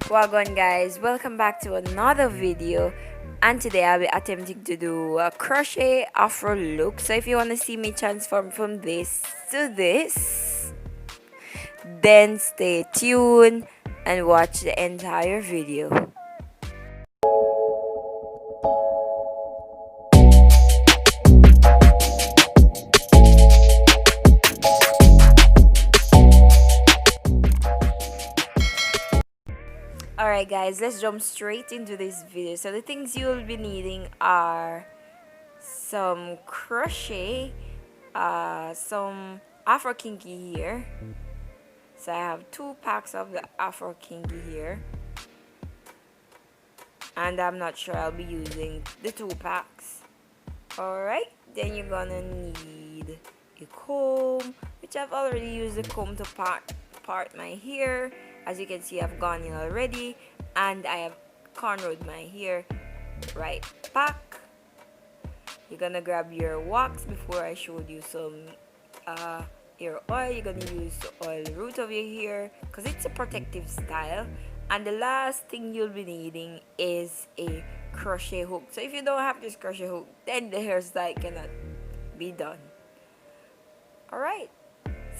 Welcome guys, welcome back to another video, and today I'll be attempting to do a crochet afro look. So if you want to see me transform from this to this, then stay tuned and watch the entire video. Alright guys, let's jump straight into this video. So the things you'll be needing are some crochet, some afro kinky here. So I have 2 packs of the afro kinky here, and I'm not sure I'll be using the 2 packs. Alright, then you're gonna need a comb, which I've already used the comb to part my hair. As you can see, I've gone in already, and I have cornrowed my hair right back. You're gonna grab your wax. Before I showed you some hair oil, you're gonna use the oil root of your hair because it's a protective style. And the last thing you'll be needing is a crochet hook. So if you don't have this crochet hook, then the hairstyle cannot be done. Alright,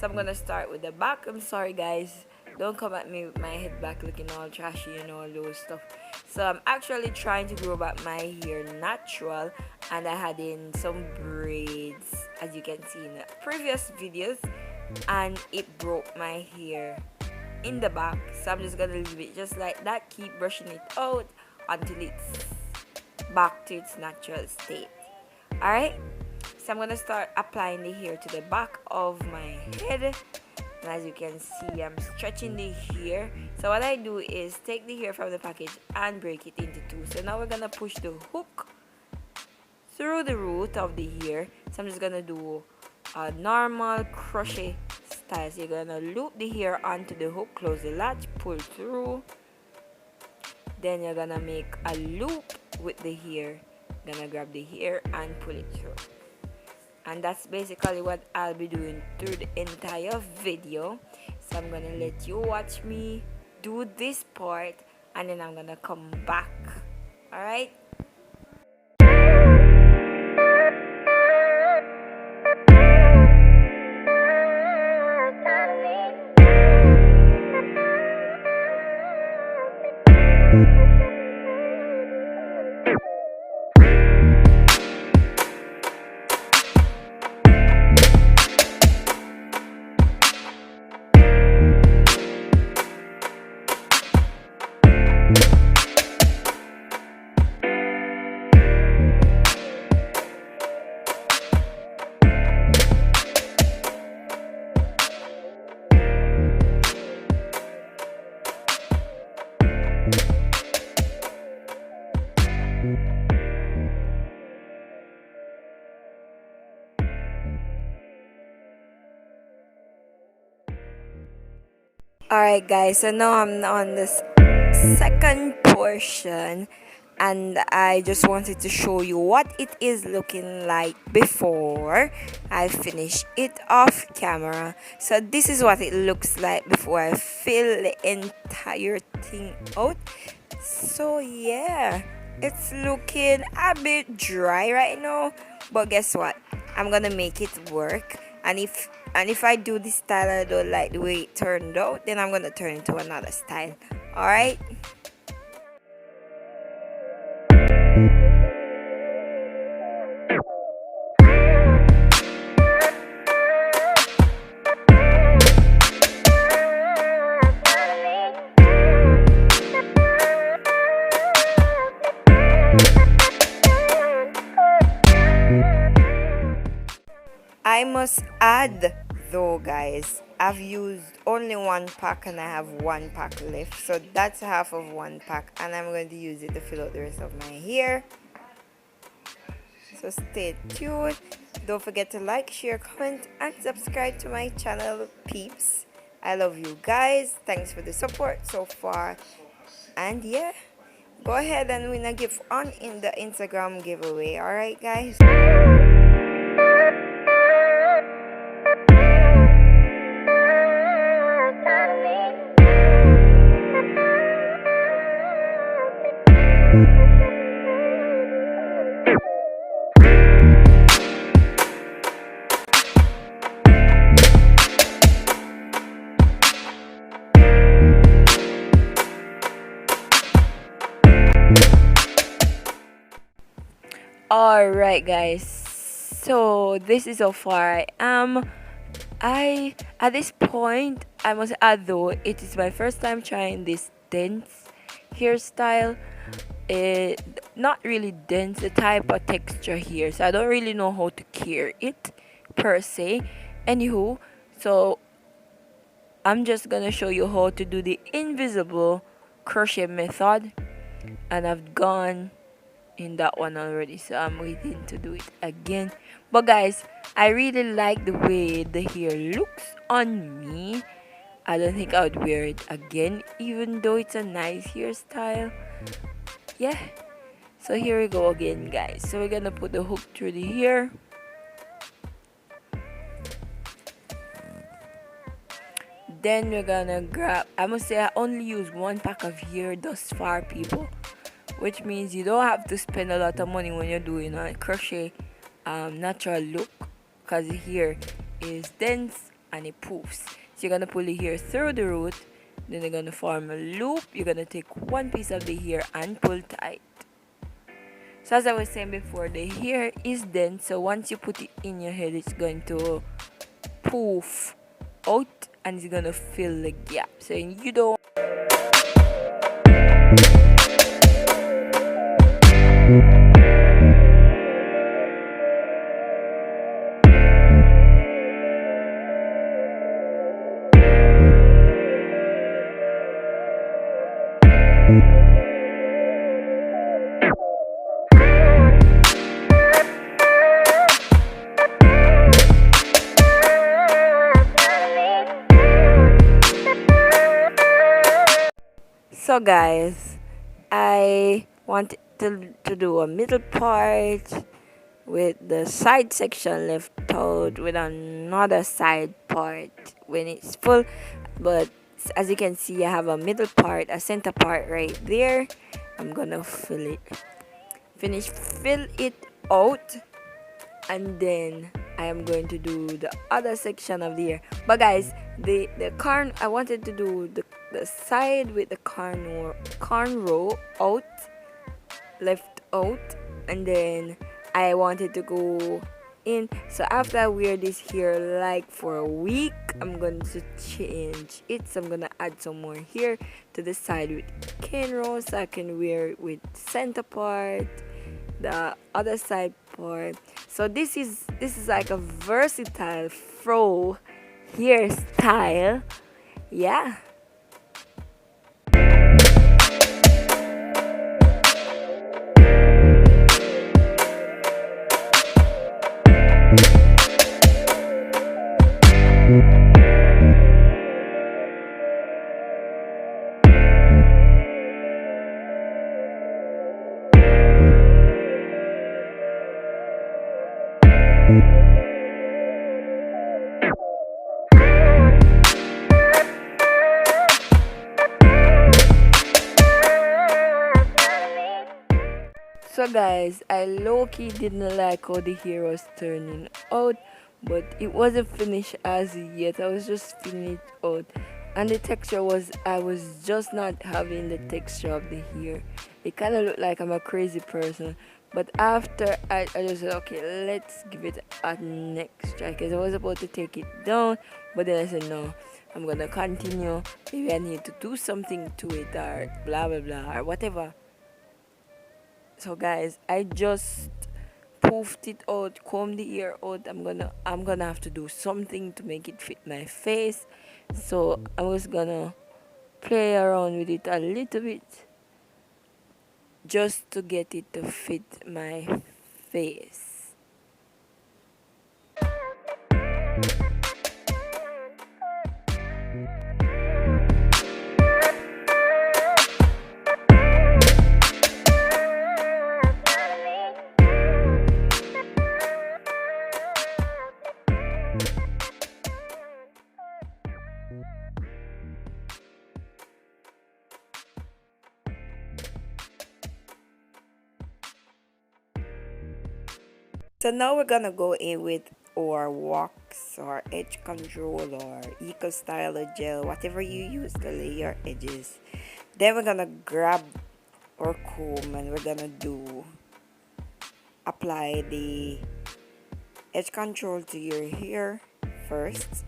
so I'm gonna start with the back. I'm sorry guys, don't come at me with my head back looking all trashy and all those stuff. So I'm actually trying to grow back my hair natural, and I had in some braids, as you can see in the previous videos, and it broke my hair in the back. So I'm just gonna leave it just like that, keep brushing it out until it's back to its natural state. Alright, so I'm gonna start applying the hair to the back of my head. And as you can see, I'm stretching the hair. So what I do is take the hair from the package and break it into 2. So now we're gonna push the hook through the root of the hair. So I'm just gonna do a normal crochet style. So you're gonna loop the hair onto the hook, close the latch, pull through. Then you're gonna make a loop with the hair. Gonna grab the hair and pull it through. And that's basically what I'll be doing through the entire video. So I'm gonna let you watch me do this part, and then I'm gonna come back. Alright? Alright guys, so now I'm on this second portion, and I just wanted to show you what it is looking like before I finish it off camera. So this is what it looks like before I fill the entire thing out. So yeah, it's looking a bit dry right now, but guess what, I'm gonna make it work. And if I do this style and I don't like the way it turned out, then I'm gonna turn it to another style. Alright, I must add though guys, I've used only 1 pack and I have 1 pack left, so that's half of 1 pack, and I'm going to use it to fill out the rest of my hair. So stay tuned. Don't forget to like, share, comment, and subscribe to my channel, peeps. I love you guys. Thanks for the support so far. And yeah, go ahead and win a gift on in the Instagram giveaway. Alright guys. Alright guys, so this is how far I am. At this point, I must add though, it is my first time trying this dense hairstyle. Not really dense, the type of texture here, so I don't really know how to cure it per se. Anywho, so I'm just gonna show you how to do the invisible crochet method, and I've gone in that one already, so I'm waiting to do it again. But guys, I really like the way the hair looks on me. I don't think I would wear it again, even though it's a nice hairstyle. Yeah, so here we go again guys. So we're gonna put the hook through the hair, then we're gonna grab, I must say I only use one pack of hair thus far, people, which means you don't have to spend a lot of money when you're doing a crochet natural look, because the hair is dense and it poofs. So you're gonna pull the hair through the root, then you're gonna form a loop. You're gonna take one piece of the hair and pull tight. So as I was saying before, the hair is dense, so once you put it in your head, it's going to poof out and it's gonna fill the gap. So you don't. So guys, I wanted to do a middle part with the side section left out with another side part when it's full, but as you can see, I have a middle part, a center part right there. I'm gonna fill it out, and then I am going to do the other section of the hair. But guys, the corn, I wanted to do the side with the cornrow out, left out, and then I wanted to go in. So after I wear this hair like for a week, I'm going to change it. So I'm gonna add some more hair to the side with cornrow, so I can wear it with center part, the other side part. So this is like a versatile fro hairstyle. Yeah. So guys, I low-key didn't like how the hair was turning out, but it wasn't finished as yet. I was just feeling it out, and the texture was, I was just not having the texture of the hair. It kind of looked like I'm a crazy person. But after I just said, okay, let's give it a next try, because I was about to take it down, but then I said no, I'm gonna continue. Maybe I need to do something to it, or blah blah blah, or whatever. So guys, I just poofed it out, combed the hair out. I'm gonna have to do something to make it fit my face. So I was gonna play around with it a little bit, just to get it to fit my face. So now we're gonna go in with our wax or edge control or eco styler gel, whatever you use to lay your edges. Then we're gonna grab our comb and we're gonna do apply the edge control to your hair first.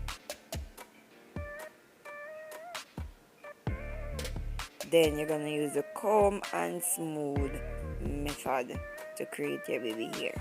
Then you're gonna use the comb and smooth method to create your baby hair.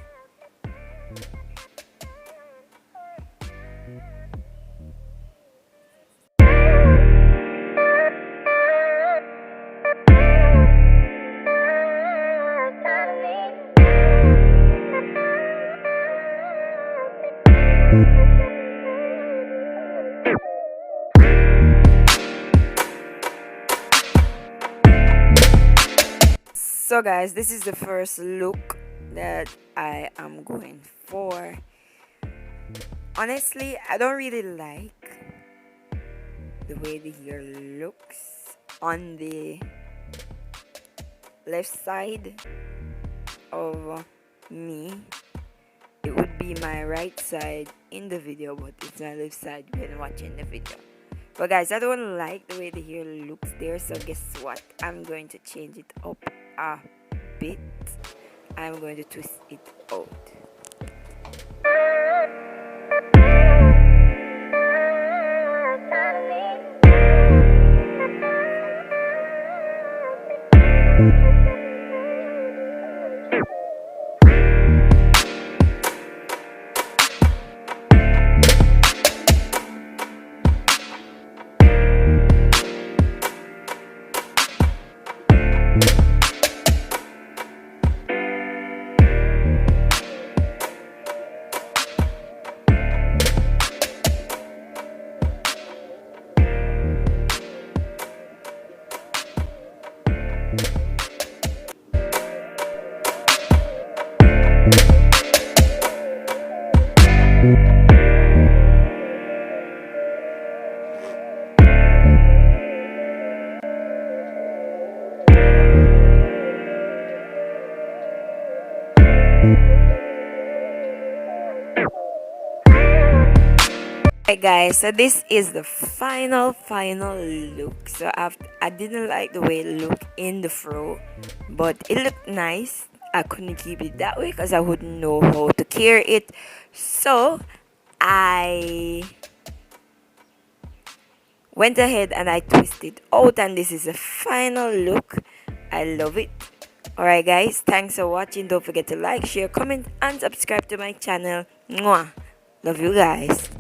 So guys, this is the first look that I am going for. Honestly, I don't really like the way the hair looks on the left side of me. It would be my right side in the video, but it's my left side when watching the video. But guys, I don't like the way the hair looks there, so guess what? I'm going to change it up a bit. I'm going to twist it out. Alright guys, so this is the final look. So I didn't like the way it looked in the fro, but it looked nice. I couldn't keep it that way because I wouldn't know how to care it. So I went ahead and I twisted out, and this is the final look. I love it. Alright guys, thanks for watching. Don't forget to like, share, comment and subscribe to my channel. Mwah. Love you guys.